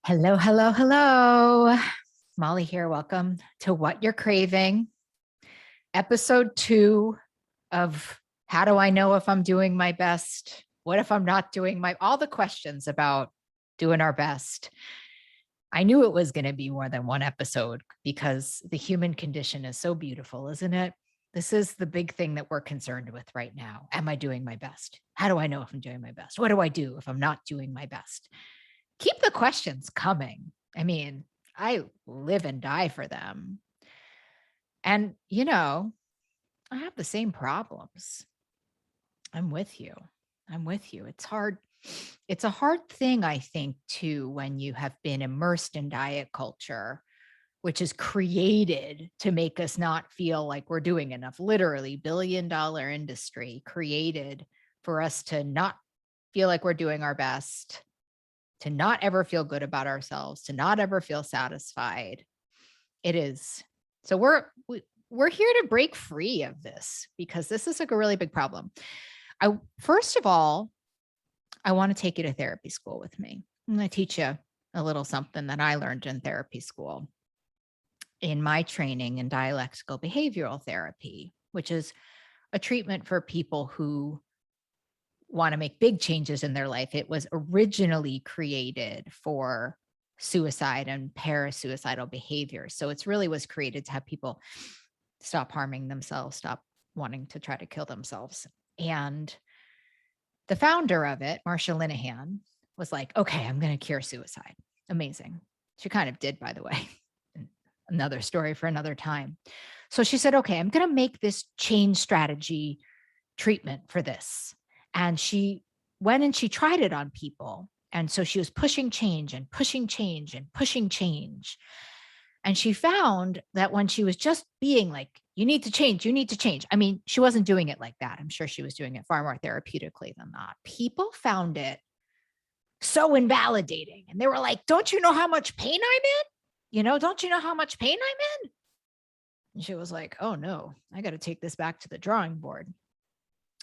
Hello, hello, hello. Molly here. Welcome to What You're Craving, episode 2 of How Do I Know If I'm Doing My Best? What if I'm not doing all the questions about doing our best. I knew it was going to be more than one episode because the human condition is so beautiful, isn't it? This is the big thing that we're concerned with right now. Am I doing my best? How do I know if I'm doing my best? What do I do if I'm not doing my best? Keep the questions coming. I mean, I live and die for them. And, I have the same problems. I'm with you. I'm with you. It's hard. It's a hard thing, I think, too, when you have been immersed in diet culture, which is created to make us not feel like we're doing enough. Literally, $1 billion industry created for us to not feel like we're doing our best, to not ever feel good about ourselves, to not ever feel satisfied. It is. So we're here to break free of this because this is like a really big problem. First of all, I want to take you to therapy school with me. I'm going to teach you a little something that I learned in therapy school in my training in dialectical behavioral therapy, which is a treatment for people who want to make big changes in their life. It was originally created for suicide and parasuicidal behavior. So it's really was created to have people stop harming themselves, stop wanting to try to kill themselves. And the founder of it, Marsha Linehan, was like, okay, I'm going to cure suicide. Amazing. She kind of did, by the way. Another story for another time. So she said, okay, I'm going to make this change strategy treatment for this. And she went and she tried it on people. And so she was pushing change and pushing change and pushing change. And she found that when she was just being like, you need to change, you need to change. I mean, she wasn't doing it like that. I'm sure she was doing it far more therapeutically than that. People found it so invalidating. And they were like, don't you know how much pain I'm in? Don't you know how much pain I'm in? And she was like, oh no, I got to take this back to the drawing board.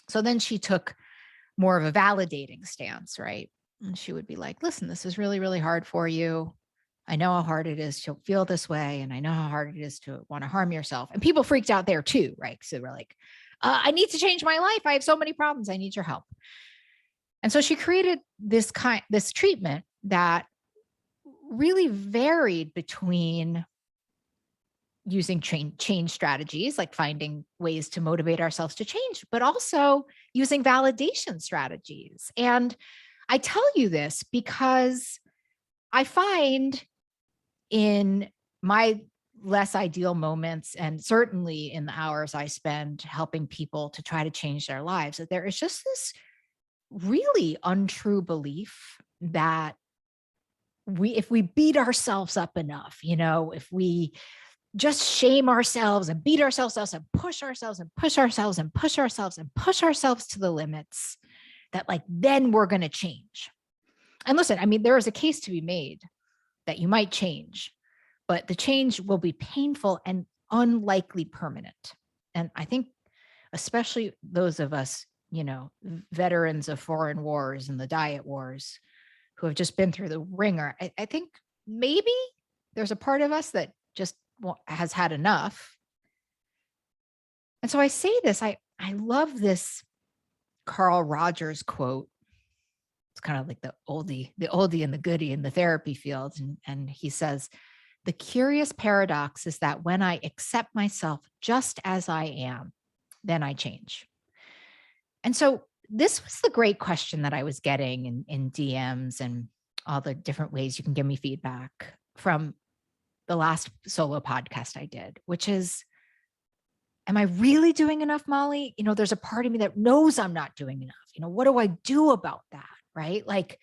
So then she took more of a validating stance, right? And she would be like, listen, this is really, really hard for you. I know how hard it is to feel this way. And I know how hard it is to want to harm yourself. And people freaked out there too, right? So we're like, I need to change my life. I have so many problems. I need your help. And so she created this treatment that really varied between using change strategies, like finding ways to motivate ourselves to change, but also using validation strategies. And I tell you this because I find in my less ideal moments, and certainly in the hours I spend helping people to try to change their lives, that there is just this really untrue belief that if we beat ourselves up enough, if we just shame ourselves and beat ourselves up and push ourselves and push ourselves and push ourselves and push ourselves to the limits, that like then we're going to change. And listen, I mean, there is a case to be made that you might change, but the change will be painful and unlikely permanent. And I think especially those of us, veterans of foreign wars and the diet wars who have just been through the ringer, I think maybe there's a part of us that just has had enough. And so I say this, I love this Carl Rogers quote. It's kind of like the oldie and the goodie in the therapy field. And he says, the curious paradox is that when I accept myself just as I am, then I change. And so this was the great question that I was getting in DMs and all the different ways you can give me feedback from the last solo podcast I did, which is, am I really doing enough, Molly? There's a part of me that knows I'm not doing enough. What do I do about that? Right? Like,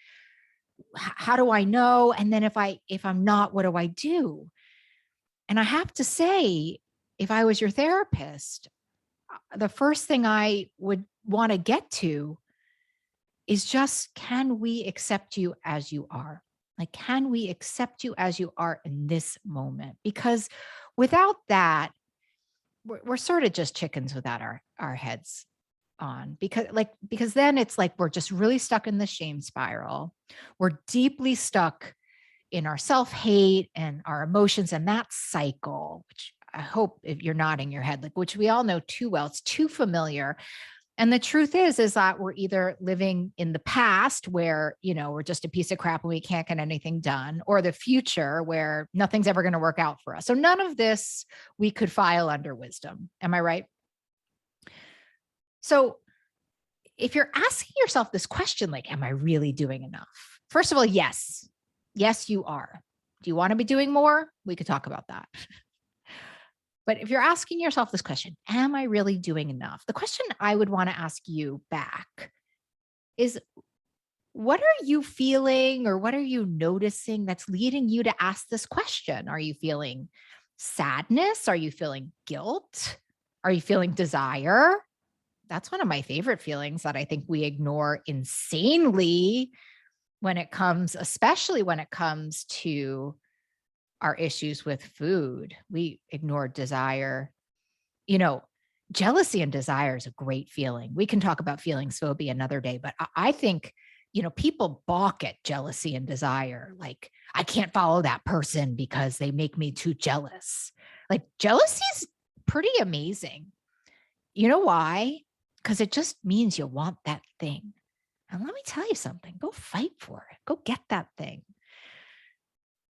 how do I know? And then if I'm not, what do I do? And I have to say, if I was your therapist, the first thing I would want to get to is just, can we accept you as you are? Like, can we accept you as you are in this moment? Because without that, we're sort of just chickens without our heads on, because then it's like we're just really stuck in the shame spiral. We're deeply stuck in our self-hate and our emotions and that cycle, which I hope if you're nodding your head, like, which we all know too well, it's too familiar. And the truth is that we're either living in the past where, we're just a piece of crap and we can't get anything done, or the future where nothing's ever going to work out for us. So none of this we could file under wisdom. Am I right? So if you're asking yourself this question, like, am I really doing enough? First of all, yes. Yes, you are. Do you want to be doing more? We could talk about that. But if you're asking yourself this question, am I really doing enough? The question I would want to ask you back is, what are you feeling or what are you noticing that's leading you to ask this question? Are you feeling sadness? Are you feeling guilt? Are you feeling desire? That's one of my favorite feelings that I think we ignore insanely especially when it comes to our issues with food. We ignore desire. Jealousy and desire is a great feeling. We can talk about feelings phobia another day, but I think, people balk at jealousy and desire. Like, I can't follow that person because they make me too jealous. Like, jealousy is pretty amazing. You know why? Because it just means you want that thing. And let me tell you something, go fight for it. Go get that thing.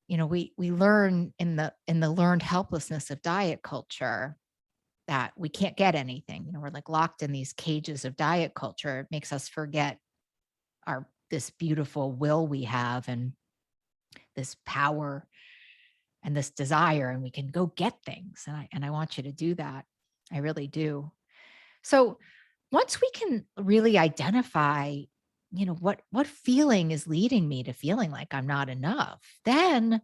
We learn in the learned helplessness of diet culture that we can't get anything. We're like locked in these cages of diet culture. It makes us forget this beautiful will we have and this power and this desire, and we can go get things. And I want you to do that. I really do. So once we can really identify, what feeling is leading me to feeling like I'm not enough, then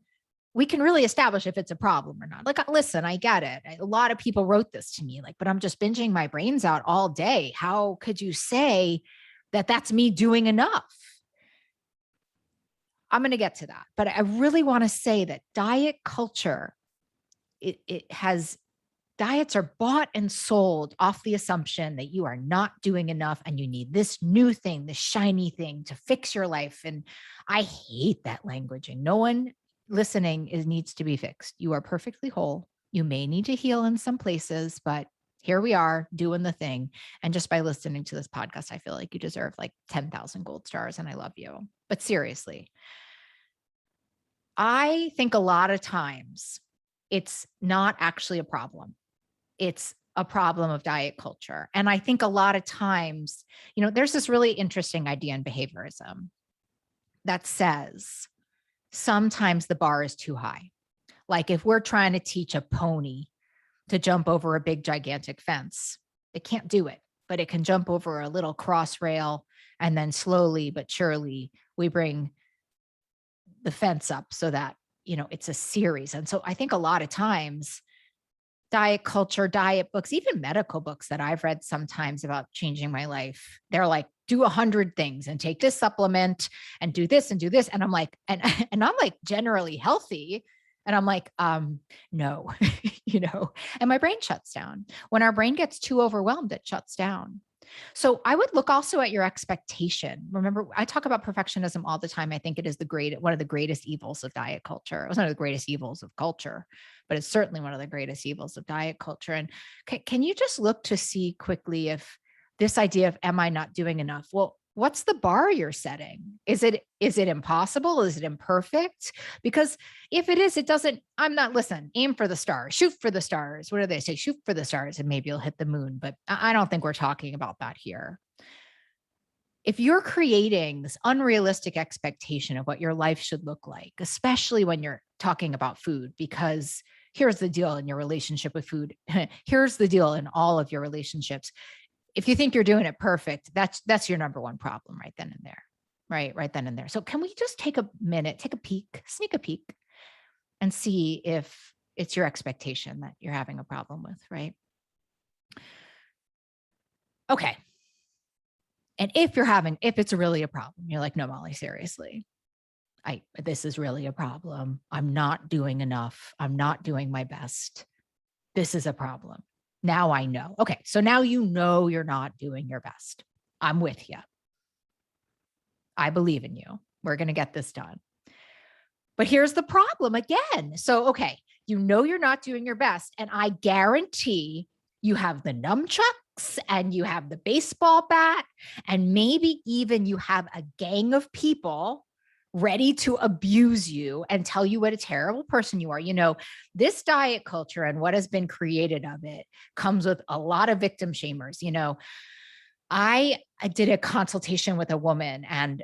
we can really establish if it's a problem or not. Like, listen, I get it. A lot of people wrote this to me, like, but I'm just binging my brains out all day. How could you say that that's me doing enough? I'm going to get to that. But I really want to say that diet culture, diets are bought and sold off the assumption that you are not doing enough and you need this new thing, this shiny thing to fix your life. And I hate that languaging. No one listening needs to be fixed. You are perfectly whole. You may need to heal in some places, but here we are doing the thing. And just by listening to this podcast, I feel like you deserve like 10,000 gold stars and I love you. But seriously, I think a lot of times it's not actually a problem. It's a problem of diet culture. And I think a lot of times, there's this really interesting idea in behaviorism that says sometimes the bar is too high. Like if we're trying to teach a pony to jump over a big, gigantic fence, it can't do it, but it can jump over a little cross rail. And then slowly but surely we bring the fence up so that, it's a series. And so I think a lot of times diet culture, diet books, even medical books that I've read sometimes about changing my life, they're like, do 100 things and take this supplement and do this and do this. And I'm like, and I'm like generally healthy. And I'm like, no, and my brain shuts down. When our brain gets too overwhelmed, it shuts down. So I would look also at your expectation. Remember, I talk about perfectionism all the time. I think it is one of the greatest evils of diet culture. It was one of the greatest evils of culture, but it's certainly one of the greatest evils of diet culture. And can you just look to see quickly if this idea of, am I not doing enough? Well, what's the bar you're setting? Is it impossible? Is it imperfect? Because if it is, listen, aim for the stars, shoot for the stars. What do they say? Shoot for the stars and maybe you'll hit the moon. But I don't think we're talking about that here. If you're creating this unrealistic expectation of what your life should look like, especially when you're talking about food, because here's the deal in your relationship with food. Here's the deal in all of your relationships. If you think you're doing it perfect, that's your number one problem right then and there, right then and there. So can we just take a minute, take a peek, sneak a peek and see if it's your expectation that you're having a problem with, right? Okay. And if it's really a problem, you're like, no, Molly, seriously, this is really a problem. I'm not doing enough. I'm not doing my best. This is a problem. Now I know. Okay. So now you know you're not doing your best. I'm with you. I believe in you. We're going to get this done. But here's the problem again. So, okay, you know you're not doing your best. And I guarantee you have the nunchucks and you have the baseball bat, and maybe even you have a gang of people ready to abuse you and tell you what a terrible person you are. You know, this diet culture and what has been created of it comes with a lot of victim shamers. You know, I did a consultation with a woman, and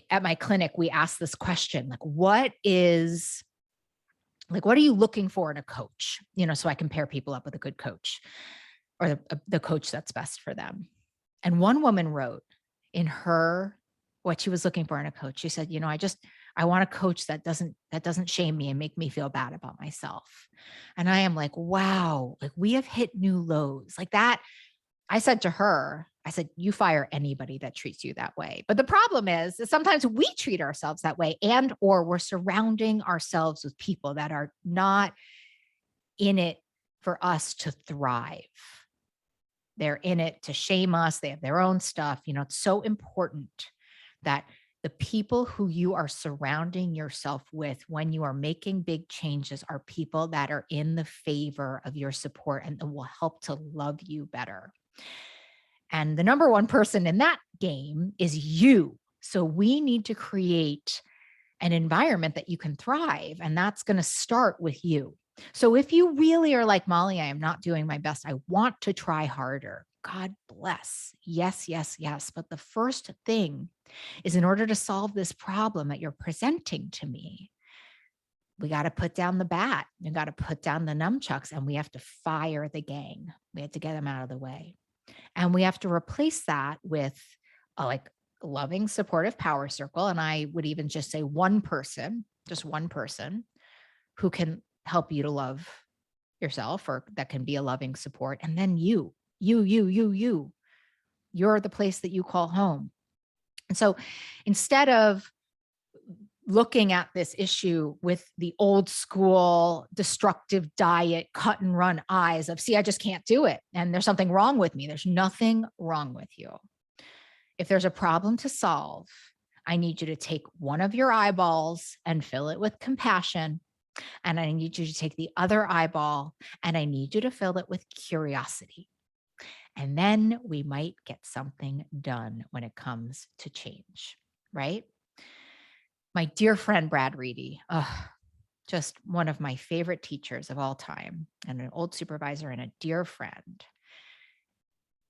at my clinic, we asked this question, like, what are you looking for in a coach? You know, so I can pair people up with a good coach or the coach that's best for them. And one woman wrote in her, what she was looking for in a coach. She said, you know, I want a coach that doesn't shame me and make me feel bad about myself. And I am like, wow, like we have hit new lows like that. I said to her, I said, you fire anybody that treats you that way. But the problem is sometimes we treat ourselves that way, and or we're surrounding ourselves with people that are not in it for us to thrive. They're in it to shame us. They have their own stuff. You know, it's so important that the people who you are surrounding yourself with when you are making big changes are people that are in the favor of your support and will help to love you better. And the number one person in that game is you. So we need to create an environment that you can thrive. And that's going to start with you. So if you really are like, Molly, I am not doing my best, I want to try harder. God bless. Yes, yes, yes. But the first thing is, in order to solve this problem that you're presenting to me, we got to put down the bat. We got to put down the nunchucks, and we have to fire the gang. We have to get them out of the way. And we have to replace that with a loving, supportive power circle. And I would even just say just one person who can help you to love yourself, or that can be a loving support. And then you're the place that you call home. And so instead of looking at this issue with the old school destructive diet, cut and run eyes of, see, I just can't do it, and there's something wrong with me. There's nothing wrong with you. If there's a problem to solve, I need you to take one of your eyeballs and fill it with compassion. And I need you to take the other eyeball and I need you to fill it with curiosity. And then we might get something done when it comes to change, right? My dear friend, Brad Reedy, just one of my favorite teachers of all time, and an old supervisor and a dear friend.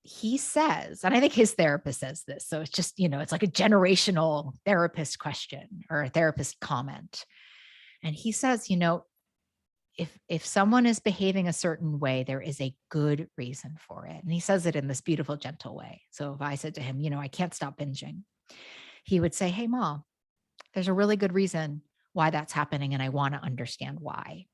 He says, and I think his therapist says this, so it's just, you know, it's like a generational therapist question or a therapist comment. And he says, you know, if someone is behaving a certain way, there is a good reason for it. And he says it in this beautiful, gentle way. So if I said to him, you know, I can't stop binging, he would say, hey, Mom, there's a really good reason why that's happening, and I want to understand why.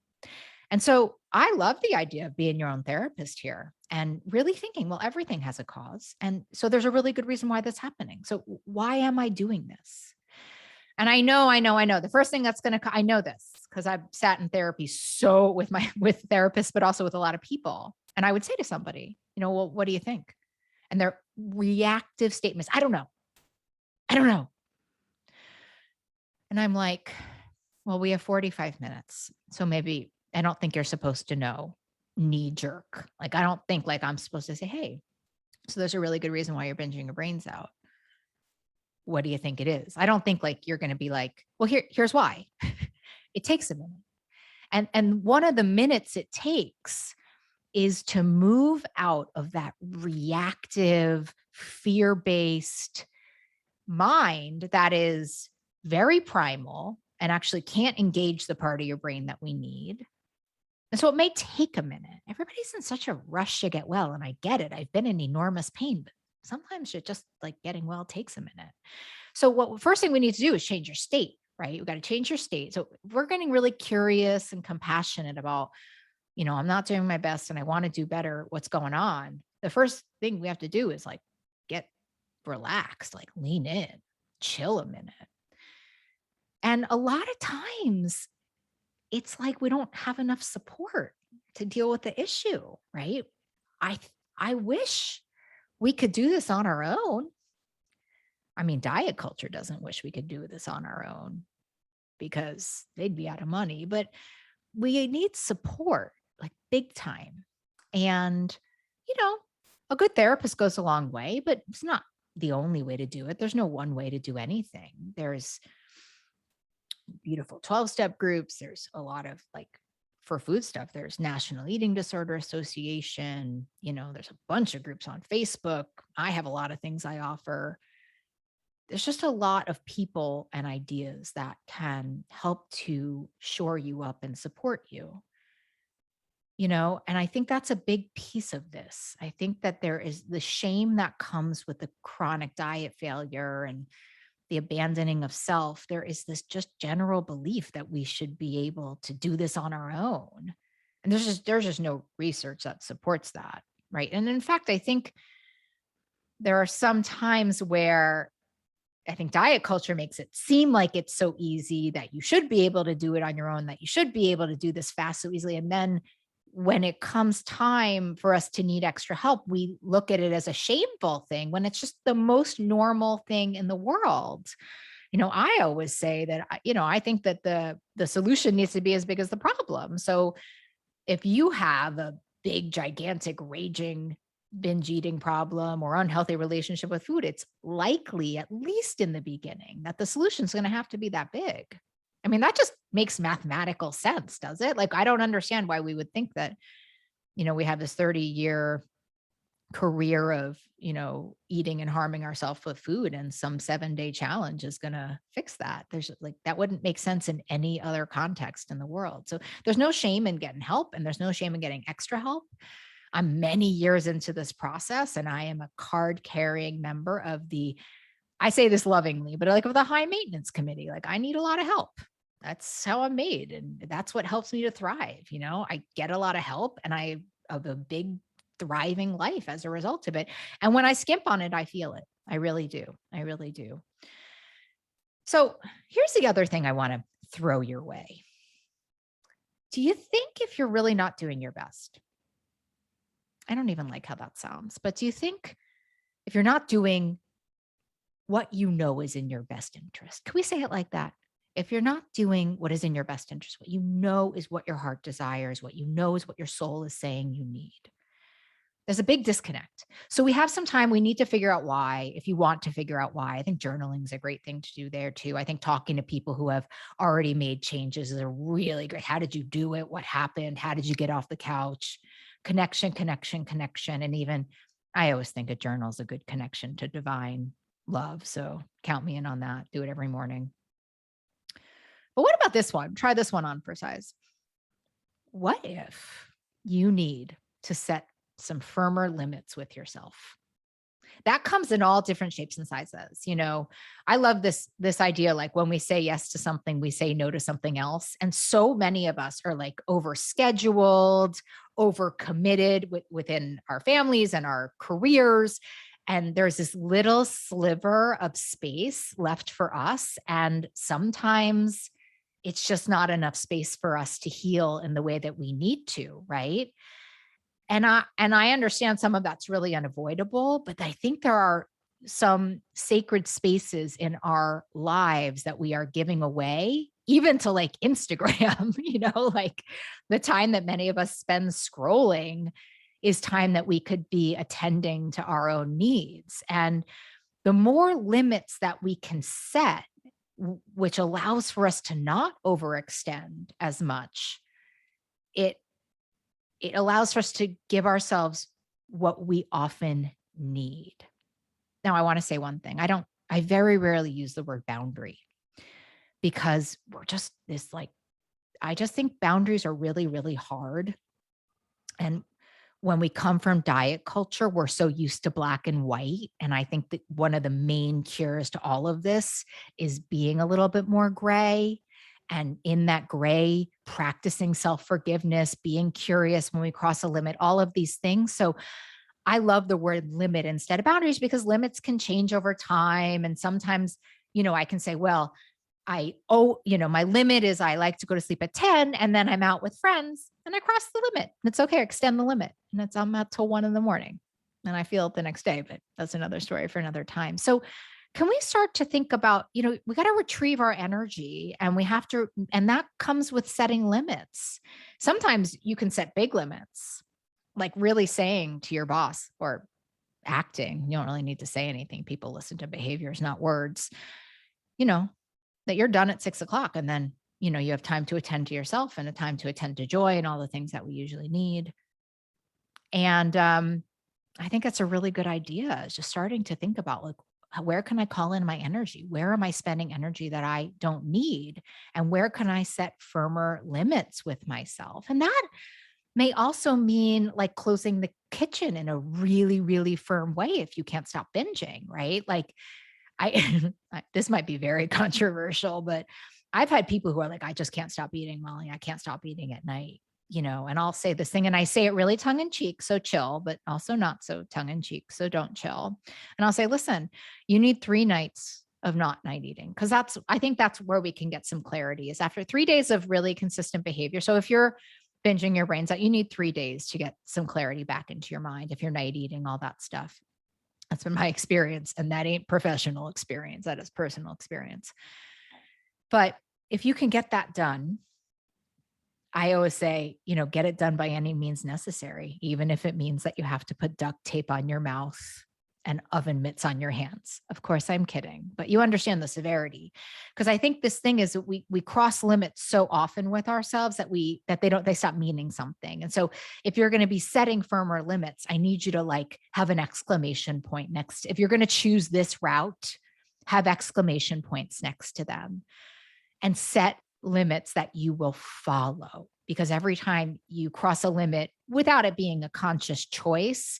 And so I love the idea of being your own therapist here and really thinking, well, everything has a cause. And so there's a really good reason why that's happening. So why am I doing this? And I know. The first thing that's going to, I know this because I've sat in therapy with therapists, but also with a lot of people. And I would say to somebody, you know, well, what do you think? And their reactive statements, I don't know. And I'm like, well, we have 45 minutes. So maybe I don't think you're supposed to know, knee jerk. Like, I don't think like I'm supposed to say, hey, so there's a really good reason why you're binging your brains out. What do you think it is? I don't think like you're going to be like, well, here's why. It takes a minute. And one of the minutes it takes is to move out of that reactive, fear-based mind that is very primal and actually can't engage the part of your brain that we need. And so it may take a minute. Everybody's in such a rush to get well. And I get it. I've been in enormous pain, but sometimes it just like getting well takes a minute. So first thing we need to do is change your state, right? You got to change your state. So we're getting really curious and compassionate about, you know, I'm not doing my best and I want to do better. What's going on? The first thing we have to do is like get relaxed, like lean in, chill a minute. And a lot of times it's like we don't have enough support to deal with the issue, right? I wish we could do this on our own. I mean, diet culture doesn't wish we could do this on our own. because they'd be out of money, but we need support, like big time. And, you know, a good therapist goes a long way, but it's not the only way to do it. There's no one way to do anything. There's beautiful 12-step groups. There's a lot of like for food stuff, there's National Eating Disorder Association. There's a bunch of groups on Facebook. I have a lot of things I offer. There's just a lot of people and ideas that can help to shore you up and support you. And I think that's a big piece of this. I think that there is the shame that comes with the chronic diet failure and the abandoning of self. There is this just general belief that we should be able to do this on our own. And there's just no research that supports that, right? And in fact, I think there are some times where I think diet culture makes it seem like it's so easy that you should be able to do it on your own, that you should be able to do this fast so easily. And then when it comes time for us to need extra help, we look at it as a shameful thing when it's just the most normal thing in the world. I always say that, I think that the solution needs to be as big as the problem. So if you have a big, gigantic, raging binge eating problem or unhealthy relationship with food, it's likely, at least in the beginning, that the solution is going to have to be that big. I mean, that just makes mathematical sense, does it? Like, I don't understand why we would think that, we have this 30-year career of, eating and harming ourselves with food, and some 7-day challenge is going to fix that. That wouldn't make sense in any other context in the world. So there's no shame in getting help, and there's no shame in getting extra help. I'm many years into this process, and I am a card-carrying member of I say this lovingly, but of the high maintenance committee. Like, I need a lot of help. That's how I'm made. And that's what helps me to thrive. I get a lot of help, and I have a big thriving life as a result of it. And when I skimp on it, I feel it. I really do. I really do. So here's the other thing I want to throw your way. Do you think if you're really not doing your best, I don't even like how that sounds, but do you think if you're not doing what you know is in your best interest, can we say it like that? If you're not doing what is in your best interest, what you know is what your heart desires, what you know is what your soul is saying you need, there's a big disconnect. So we have some time. We need to figure out why. If you want to figure out why, I think journaling is a great thing to do there too. I think talking to people who have already made changes is a really great. How did you do it? What happened? How did you get off the couch? Connection. And even I always think a journal is a good connection to divine love. So count me in on that. Do it every morning. But what about this one? Try this one on for size. What if you need to set some firmer limits with yourself? That comes in all different shapes and sizes. I love this idea, like when we say yes to something, we say no to something else. And so many of us are like overscheduled, overcommitted within our families and our careers. And there's this little sliver of space left for us. And sometimes it's just not enough space for us to heal in the way that we need to, right? And I understand some of that's really unavoidable, but I think there are some sacred spaces in our lives that we are giving away, even to like Instagram, like the time that many of us spend scrolling is time that we could be attending to our own needs. And the more limits that we can set, which allows for us to not overextend as much, it allows for us to give ourselves what we often need. Now, I want to say one thing. I very rarely use the word boundary because we're just this I just think boundaries are really, really hard. And when we come from diet culture, we're so used to black and white. And I think that one of the main cures to all of this is being a little bit more gray. And in that gray, practicing self-forgiveness, being curious when we cross a limit, all of these things. So I love the word limit instead of boundaries because limits can change over time. And sometimes, I can say, well, my limit is I like to go to sleep at 10 and then I'm out with friends and I cross the limit. And it's okay. Extend the limit. And I'm out till 1 a.m. and I feel it the next day, but that's another story for another time. So can we start to think about, we got to retrieve our energy and and that comes with setting limits. Sometimes you can set big limits, like really saying to your boss or acting, you don't really need to say anything. People listen to behaviors, not words, you know, that you're done at 6 o'clock and then, you have time to attend to yourself and a time to attend to joy and all the things that we usually need. And I think that's a really good idea, is just starting to think about, like, where can I call in my energy? Where am I spending energy that I don't need? And where can I set firmer limits with myself? And that may also mean like closing the kitchen in a really, really firm way if you can't stop binging, right? Like I this might be very controversial, but I've had people who are like, I just can't stop eating, Molly. I can't stop eating at night, and I'll say this thing and I say it really tongue in cheek. So chill, but also not so tongue in cheek. So don't chill. And I'll say, listen, you need 3 nights of not night eating. Cause I think that's where we can get some clarity, is after 3 days of really consistent behavior. So if you're binging your brains out, you need 3 days to get some clarity back into your mind. If you're night eating, all that stuff. That's been my experience. And that ain't professional experience. That is personal experience. But if you can get that done, I always say, get it done by any means necessary, even if it means that you have to put duct tape on your mouth and oven mitts on your hands. Of course, I'm kidding, but you understand the severity. Because I think this thing is that we cross limits so often with ourselves that they stop meaning something. And so if you're going to be setting firmer limits, I need you to like have an exclamation point next. If you're going to choose this route, have exclamation points next to them and set limits that you will follow. Because every time you cross a limit without it being a conscious choice,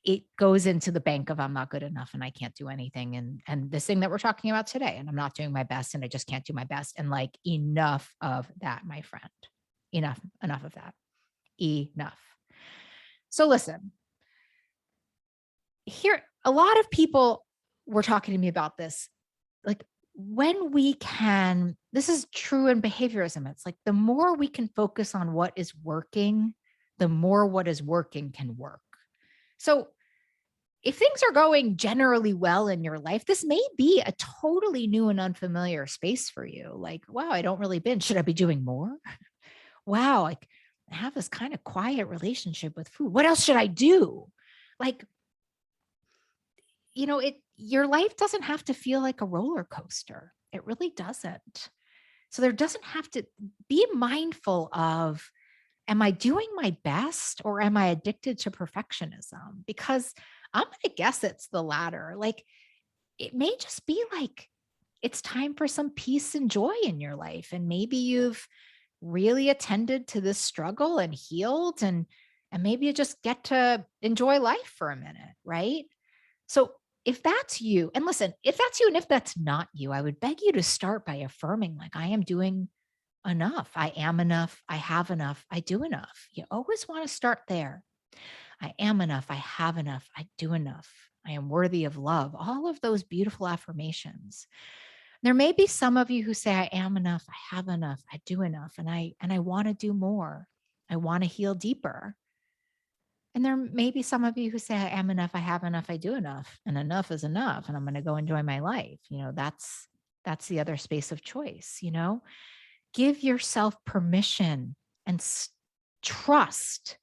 it goes into the bank of I'm not good enough and I can't do anything. And this thing that we're talking about today, and I'm not doing my best and I just can't do my best. And like, enough of that, my friend. Enough of that. Enough. So listen, here, a lot of people were talking to me about this. Like, when we can, this is true in behaviorism. It's like the more we can focus on what is working, the more what is working can work. So if things are going generally well in your life, this may be a totally new and unfamiliar space for you. Like, wow, I don't really binge. Should I be doing more? Wow, like I have this kind of quiet relationship with food. What else should I do? Like, your life doesn't have to feel like a roller coaster. It really doesn't. So there doesn't have to be mindful of, am I doing my best or am I addicted to perfectionism? Because I'm going to guess it's the latter. Like, it may just be like, it's time for some peace and joy in your life. And maybe you've really attended to this struggle and healed, and maybe you just get to enjoy life for a minute, right? So if that's you, and listen, if that's you and if that's not you, I would beg you to start by affirming, like, I am doing enough. I am enough. I have enough. I do enough. You always want to start there. I am enough. I have enough. I do enough. I am worthy of love. All of those beautiful affirmations. There may be some of you who say, I am enough. I have enough. I do enough. And I want to do more. I want to heal deeper. And there may be some of you who say, I am enough. I have enough. I do enough. And enough is enough. And I'm going to go enjoy my life. That's the other space of choice. Give yourself permission and trust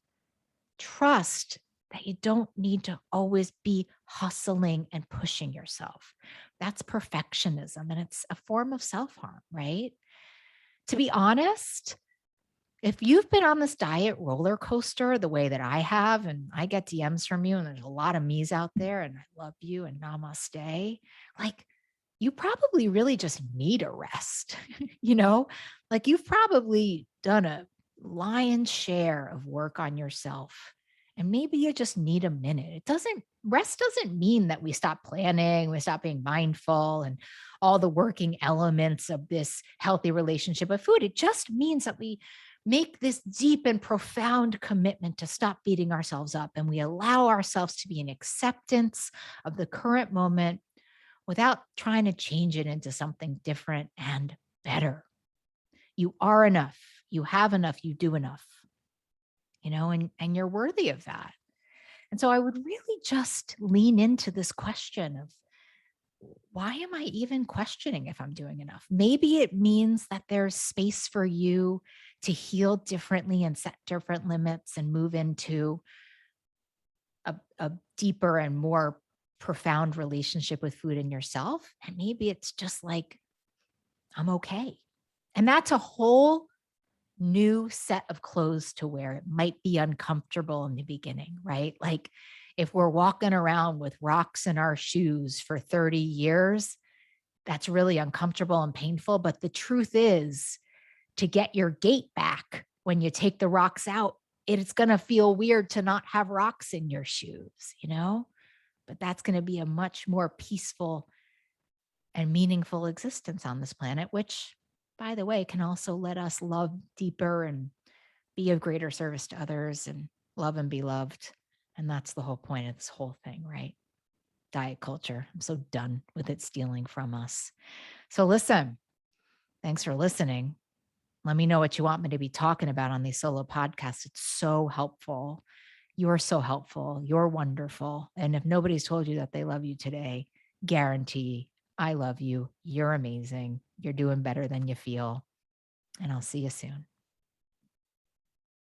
that you don't need to always be hustling and pushing yourself. That's perfectionism, and it's a form of self-harm, right? To be honest, if you've been on this diet roller coaster the way that I have, and I get DMs from you, and there's a lot of me's out there, and I love you and namaste, like, you probably really just need a rest, like you've probably done a lion's share of work on yourself. And maybe you just need a minute. Rest doesn't mean that we stop planning, we stop being mindful and all the working elements of this healthy relationship with food. It just means that we make this deep and profound commitment to stop beating ourselves up, and we allow ourselves to be in acceptance of the current moment without trying to change it into something different and better. You are enough. You have enough. You do enough, and you're worthy of that. And so I would really just lean into this question of, why am I even questioning if I'm doing enough? Maybe it means that there's space for you to heal differently and set different limits and move into a deeper and more profound relationship with food and yourself. And maybe it's just like, I'm okay. And that's a whole new set of clothes to wear. It might be uncomfortable in the beginning, right? Like if we're walking around with rocks in our shoes for 30 years, that's really uncomfortable and painful. But the truth is, to get your gait back when you take the rocks out, it's going to feel weird to not have rocks in your shoes, you know? But that's going to be a much more peaceful and meaningful existence on this planet, which, by the way, can also let us love deeper and be of greater service to others and love and be loved. And that's the whole point of this whole thing, right? Diet culture. I'm so done with it stealing from us. So listen, thanks for listening. Let me know what you want me to be talking about on these solo podcasts. It's so helpful. You're so helpful. You're wonderful. And if nobody's told you that they love you today, guarantee I love you. You're amazing. You're doing better than you feel. And I'll see you soon.